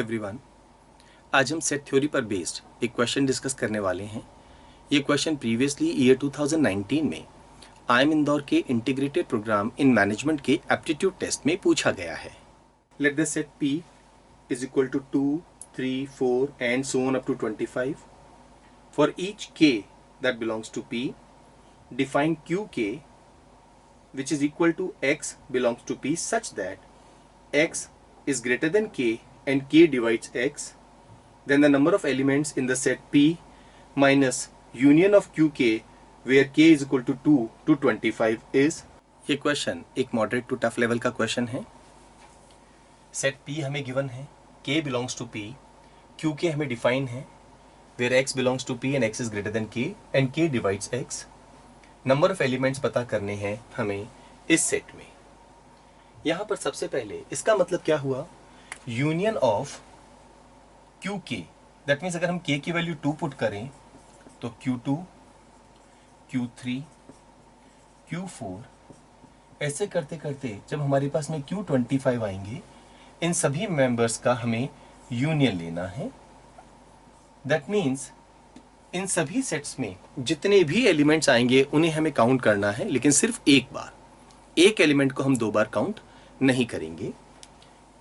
Everyone, आज हम set theory पर बेस्ड एक क्वेश्चन डिस्कस करने वाले हैं। ये क्वेश्चन प्रीवियसली ईयर 2019 में IIM इंदौर के इंटीग्रेटेड प्रोग्राम इन मैनेजमेंट के एप्टीट्यूड टेस्ट में पूछा गया है। Let the set P is equal to 2, 3, 4 and so on up to 25. For each K that belongs to P, define QK which is equal to X belongs to P such that X is greater than K and K divides X, then the number of elements in the set P minus union of QK where K is equal to 2 to 25 is। ये question एक moderate to tough level का question है। Set P हमें given है, K belongs to P, QK हमें define है where X belongs to P and X is greater than K and K divides X। Number of elements पता करने हैं हमें इस सेट में। यहां पर सबसे पहले इसका मतलब क्या हुआ, union of QK। That means अगर हम K की वैल्यू 2 पुट करें तो Q2, Q3, Q4 ऐसे करते करते जब हमारे पास में Q25 आएंगे, इन सभी मेंबर्स का हमें यूनियन लेना है। दैट मीन्स इन सभी सेट्स में जितने भी एलिमेंट्स आएंगे उन्हें हमें काउंट करना है, लेकिन सिर्फ एक बार। एक एलिमेंट को हम 2 बार काउंट नहीं करेंगे।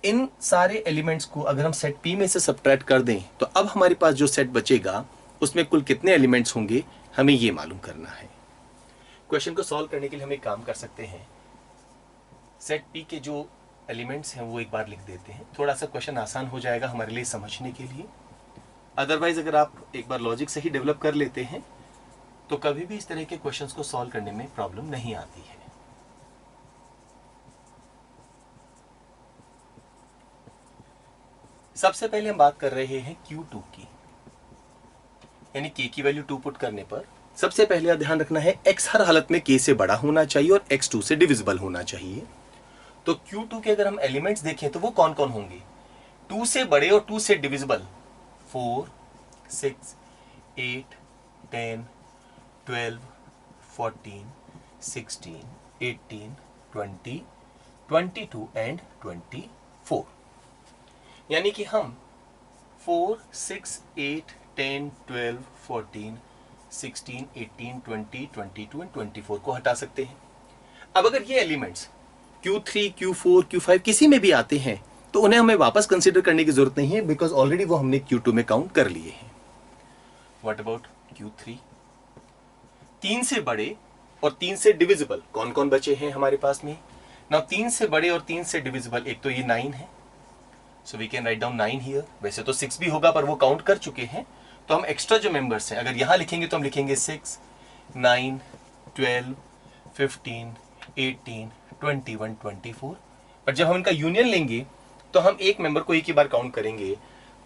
इन सारे एलिमेंट्स को अगर हम सेट P में से सब्ट्रैक्ट कर दें तो अब हमारे पास जो सेट बचेगा उसमें कुल कितने एलिमेंट्स होंगे हमें ये मालूम करना है। क्वेश्चन को सॉल्व करने के लिए हम एक काम कर सकते हैं, सेट P के जो एलिमेंट्स हैं वो एक बार लिख देते हैं। थोड़ा सा क्वेश्चन आसान हो जाएगा हमारे लिए समझने के लिए। अदरवाइज अगर आप एक बार लॉजिक सही डेवलप कर लेते हैं तो कभी भी इस तरह के क्वेश्चंस को सॉल्व करने में प्रॉब्लम नहीं आती है। सबसे पहले हम बात कर रहे हैं Q2 की, यानी K की वैल्यू 2 पुट करने पर सबसे पहले ध्यान रखना है X हर हालत में K से बड़ा होना चाहिए और X 2 से डिविजिबल होना चाहिए। तो Q2 के अगर हम एलिमेंट्स देखें तो वो कौन कौन होंगे, 2 से बड़े और 2 से डिविजिबल 4, 6, 8, 10, 12, 14, 16, 18, 20, 22 एंड 24। यानी कि हम 4, 6, 8, 10, 12, 14, 16, 18, 20, 22 एंड 24 को हटा सकते हैं। अब अगर ये एलिमेंट्स Q3, Q4, Q5 किसी में भी आते हैं तो उन्हें हमें वापस कंसीडर करने की जरूरत नहीं है, बिकॉज ऑलरेडी वो हमने Q2 में काउंट कर लिए हैं। What about Q3? 3 से बड़े और 3 से डिविजिबल कौन कौन बचे हैं हमारे पास में? नाउ 3 से बड़े और 3 से डिविजिबल एक तो ये 9 है, so we can write down 9 here. वैसे तो 6 भी होगा पर वो काउंट कर चुके हैं, तो हम एक्स्ट्रा जो मेंबर्स हैं अगर यहां लिखेंगे तो हम लिखेंगे 6, 9, 12, 15, 18, 21, 24। पर जब हम इनका यूनियन लेंगे तो हम एक मेंबर को एक ही बार काउंट करेंगे,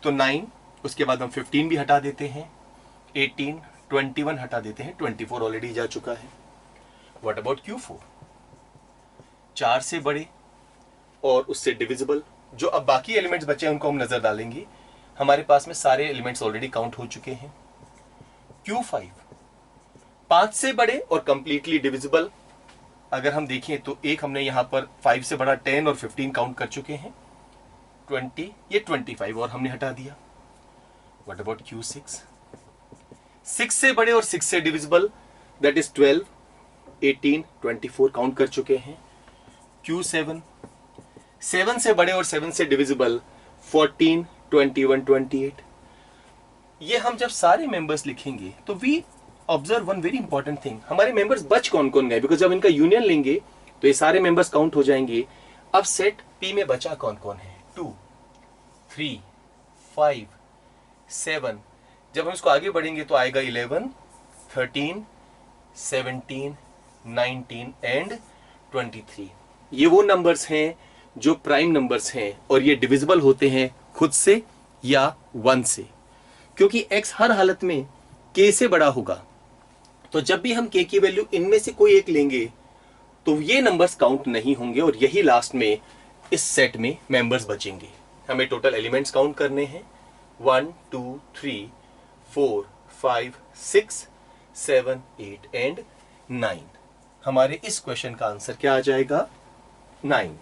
तो 9, उसके बाद हम 15 भी हटा देते हैं, 18, 21 हटा देते हैं, 24 ऑलरेडी जा चुका है। What about Q4? 4 से बड़े और उससे डिविजिबल जो अब बाकी एलिमेंट्स बचे हैं उनको हम नजर डालेंगे, हमारे पास में सारे एलिमेंट्स ऑलरेडी काउंट हो चुके हैं। Q5 5 से बड़े और कंप्लीटली डिविजिबल अगर हम देखें तो एक हमने यहां पर 5 से बड़ा 10 और 15 काउंट कर चुके हैं, 20 ये 25 और हमने हटा दिया। What about Q6? 6 से बड़े और 6 से डिविजिबल दैट इज 12, 18, 24 काउंट कर चुके हैं। Q7 7 से बड़े और 7 से डिविजिबल 14, 21, 28। ये हम जब सारे मेंबर्स लिखेंगे तो we observe one very important thing, हमारे मेंबर्स बच कौन कौन गए, बिकॉज जब इनका यूनियन लेंगे तो ये सारे मेंबर्स काउंट हो जाएंगे। अब सेट P में बचा कौन कौन है, 2, 3, 5, 7। जब हम इसको आगे बढ़ेंगे तो आएगा 11, 13, 17, 19 एंड 23। ये वो नंबर्स हैं जो प्राइम नंबर्स हैं और ये डिविजिबल होते हैं खुद से या 1 से, क्योंकि X हर हालत में K से बड़ा होगा। तो जब भी हम K की वैल्यू इनमें से कोई एक लेंगे तो ये नंबर्स काउंट नहीं होंगे और यही लास्ट में इस सेट में मेंबर्स बचेंगे। हमें टोटल एलिमेंट्स काउंट करने हैं, 1, 2, 3, 4, 5, 6, 7, 8 एंड 9। हमारे इस क्वेश्चन का आंसर क्या आ जाएगा, 9।